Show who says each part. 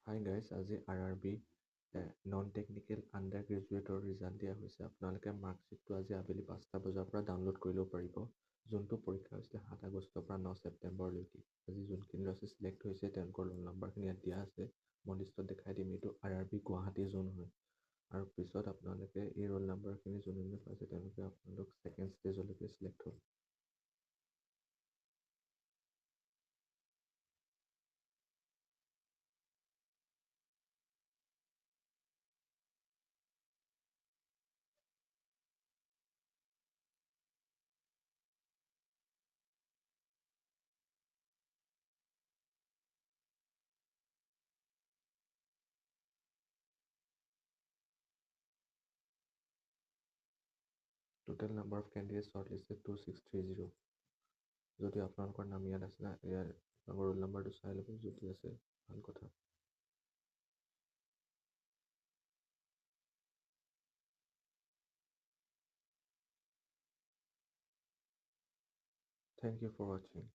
Speaker 1: হাই guys, আজি RRB non technical under গ্ৰেজুৱেটৰ result দিয়া হৈছে। আপোনালোকে মাৰ্কশ্বিটটো আজি আবেলি 5টা বজাৰ পৰা ডাউনলোড কৰি ল'ব পাৰিব। যোনটো পৰীক্ষা হৈছিলে 7 আগষ্টৰ পৰা 9 ছেপ্টেম্বৰলৈকে। আজি যোনখিনি ল'ৰা ছোৱালী চিলেক্ট হৈছে তেওঁলোকৰ ৰোল নম্বৰখিনি ইয়াত দিয়া আছে। মই লিষ্টত দেখাই দিম, এইটো RRB গুৱাহাটী জোন হয়। আৰু পিছত আপোনালোকে এই ৰোল নম্বৰখিনি যোনে পাইছে তেওঁলোকে আপোনালোক ছেকেণ্ড ষ্টেজলৈকে চিলেক্ট হ'ল। Total number of candidate short listed 2630। যদি আপোনালোকৰ নাম ইয়াত আছে ইয়াৰ আপোনালোকৰ ৰোল নম্বৰটো চাই ল'ব, যদি আছে ভাল কথা। Thank you for watching.